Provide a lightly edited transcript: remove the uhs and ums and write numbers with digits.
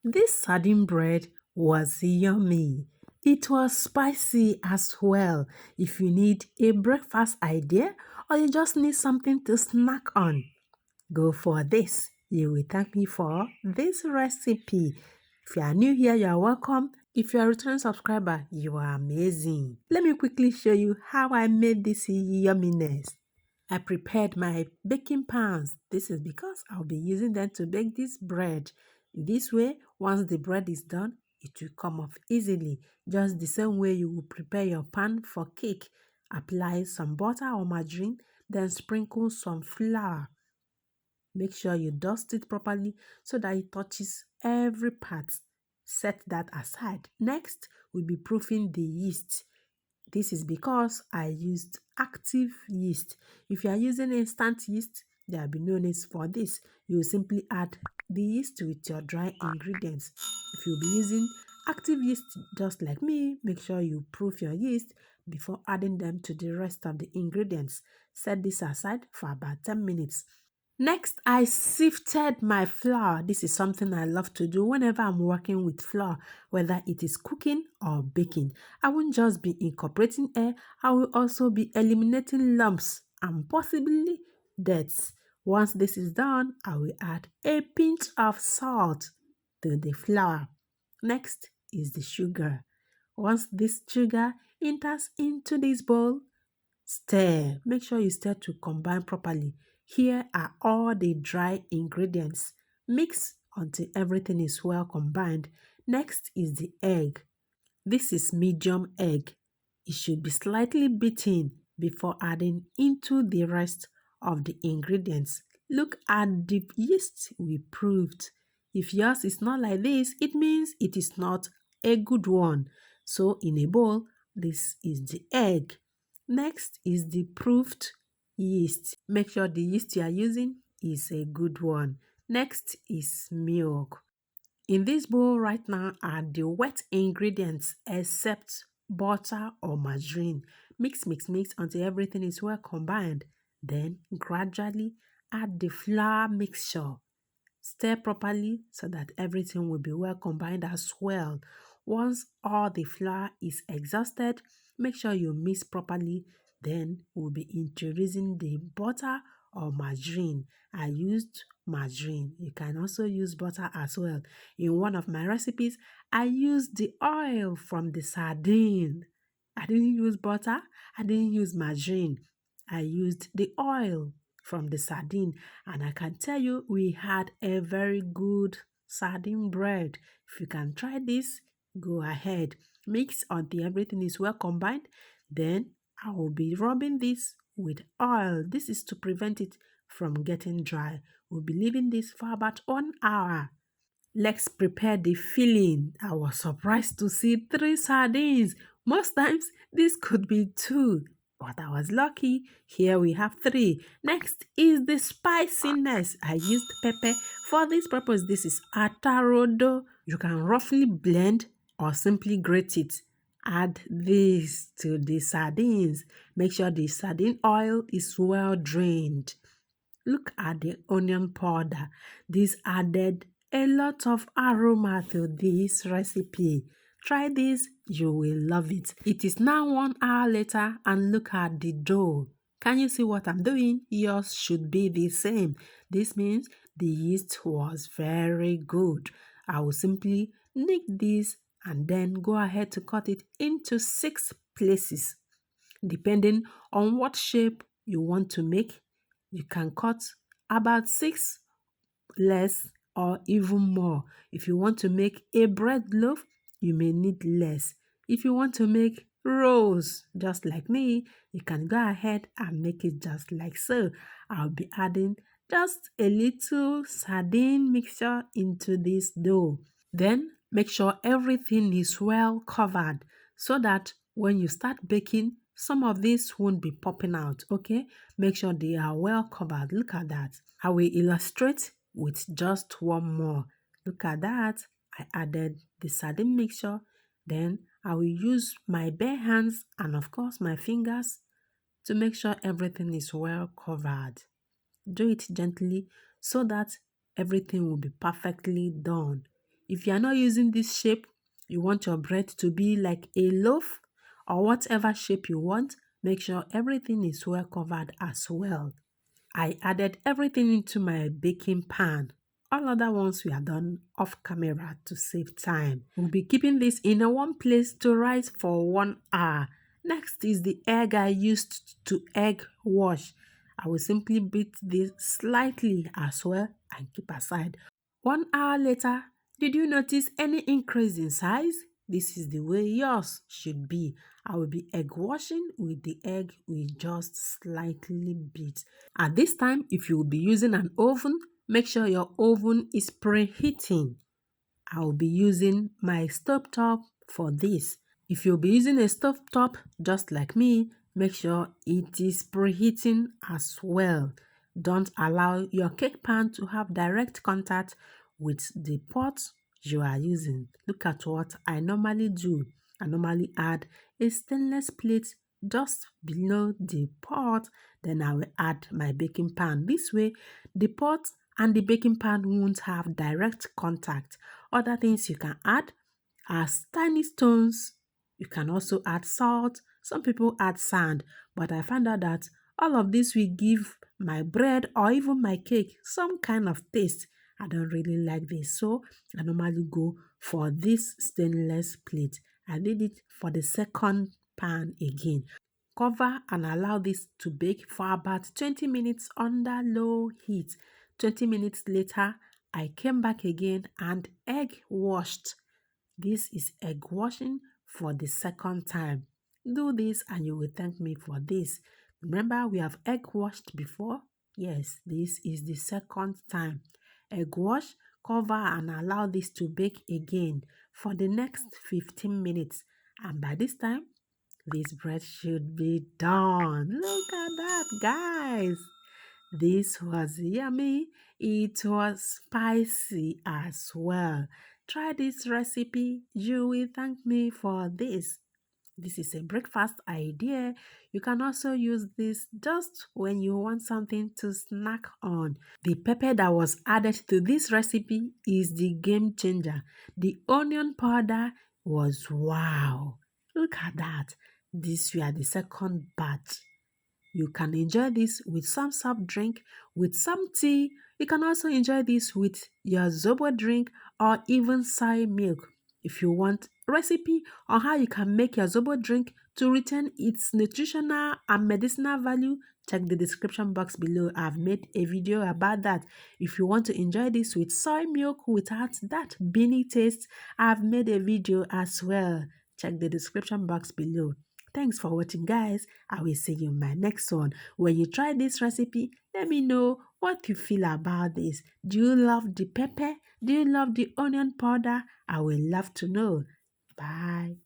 This sardine bread was yummy. It was spicy as well. If you need a breakfast idea or you just need something to snack on, go for this. You will thank me for this recipe. If you are new here, you are welcome. If you are a returning subscriber, you are amazing. Let me quickly show you how I made this yumminess. I prepared my baking pans. This is because I'll be using them to bake this bread. This way, once the bread is done, it will come off easily. Just the same way you will prepare your pan for cake. Apply some butter or margarine, then sprinkle some flour. Make sure you dust it properly so that it touches every part. Set that aside. Next, we'll be proofing the yeast. This is because I used active yeast. If you are using instant yeast, there will be no need for this. You will simply add the yeast with your dry ingredients. If you'll be using active yeast just like me, make sure you proof your yeast before adding them to the rest of the ingredients. Set this aside for about 10 minutes. Next, I sifted my flour. This is something I love to do whenever I'm working with flour, whether it is cooking or baking. I won't just be incorporating air, I will also be eliminating lumps and possibly deaths. Once this is done, I will add a pinch of salt to the flour. Next is the sugar. Once this sugar enters into this bowl, stir. Make sure you stir to combine properly. Here are all the dry ingredients. Mix until everything is well combined. Next is the egg. This is medium egg. It should be slightly beaten before adding into the rest of the ingredients. Look at the yeast we proved. If yours is not like this, it means it is not a good one. So in a bowl, this is the egg. Next is the proofed yeast. Make sure the yeast you are using is a good one. Next is milk. In this bowl right now are the wet ingredients except butter or margarine. Mix, mix, mix until everything is well combined. Then gradually add the flour mixture. Stir properly so that everything will be well combined as well. Once all the flour is exhausted, make sure you mix properly. Then we'll be introducing the butter or margarine. I used margarine. You can also use butter as well. In one of my recipes, I used the oil from the sardine. I didn't use butter. I didn't use margarine. I used the oil from the sardine, and I can tell you we had a very good sardine bread. If you can try this, go ahead. Mix until everything is well combined. Then I will be rubbing this with oil. This is to prevent it from getting dry. We'll be leaving this for about 1 hour. Let's prepare the filling. I was surprised to see 3 sardines. Most times, this could be 2, but I was lucky. Here we have 3. Next is the spiciness. I used pepper. For this purpose, this is atarodo. You can roughly blend or simply grate it. Add this to the sardines. Make sure the sardine oil is well drained. Look at the onion powder. This added a lot of aroma to this recipe. Try this, you will love it. It is now 1 hour later and look at the dough. Can you see what I'm doing? Yours should be the same. This means the yeast was very good. I will simply knead this and then go ahead to cut it into 6 places. Depending on what shape you want to make, you can cut about 6 less or even more. If you want to make a bread loaf, you may need less. If you want to make rolls just like me, you can go ahead and make it just like so. I'll be adding just a little sardine mixture into this dough. Then make sure everything is well covered so that when you start baking, some of this won't be popping out, okay? Make sure they are well covered. Look at that. I will illustrate with just one more. Look at that. I added the sardine mixture. Then I will use my bare hands and of course my fingers to make sure everything is well covered. Do it gently so that everything will be perfectly done. If you are not using this shape, you want your bread to be like a loaf or whatever shape you want, make sure everything is well covered as well. I added everything into my baking pan. All other ones we are done off camera to save time. We'll be keeping this in a one place to rise for 1 hour. Next is the egg I used to egg wash. I will simply beat this slightly as well and keep aside. 1 hour later, did you notice any increase in size? This is the way yours should be. I will be egg washing with the egg we just slightly beat. At this time, if you will be using an oven, make sure your oven is preheating. I will be using my stovetop for this. If you'll be using a stovetop just like me, make sure it is preheating as well. Don't allow your cake pan to have direct contact with the pot you are using. Look at what I normally do. I normally add a stainless plate just below the pot, then I will add my baking pan. This way, the pot and the baking pan won't have direct contact. Other things you can add are tiny stones. You can also add salt. Some people add sand, but I found out that all of this will give my bread or even my cake some kind of taste. I don't really like this, so I normally go for this stainless plate. I did it for the second pan again. Cover and allow this to bake for about 20 minutes under low heat. 20 minutes later, I came back again and egg washed. This is egg washing for the second time. Do this and you will thank me for this. Remember, we have egg washed before? Yes, this is the second time. Egg wash, cover and allow this to bake again for the next 15 minutes. And by this time, this bread should be done. Look at that, guys. This was yummy. It was spicy as well. Try this recipe. You will thank me for this. This is a breakfast idea. You can also use this just when you want something to snack on. The pepper that was added to this recipe is the game changer. The onion powder was wow. Look at that. This were the second batch. You can enjoy this with some soft drink, with some tea. You can also enjoy this with your zobo drink or even soy milk. If you want recipe on how you can make your zobo drink to retain its nutritional and medicinal value, check the description box below. I've made a video about that. If you want to enjoy this with soy milk without that beany taste, I've made a video as well. Check the description box below. Thanks for watching, guys. I will see you in my next one. When you try this recipe, let me know what you feel about this. Do you love the pepper? Do you love the onion powder? I will love to know. Bye.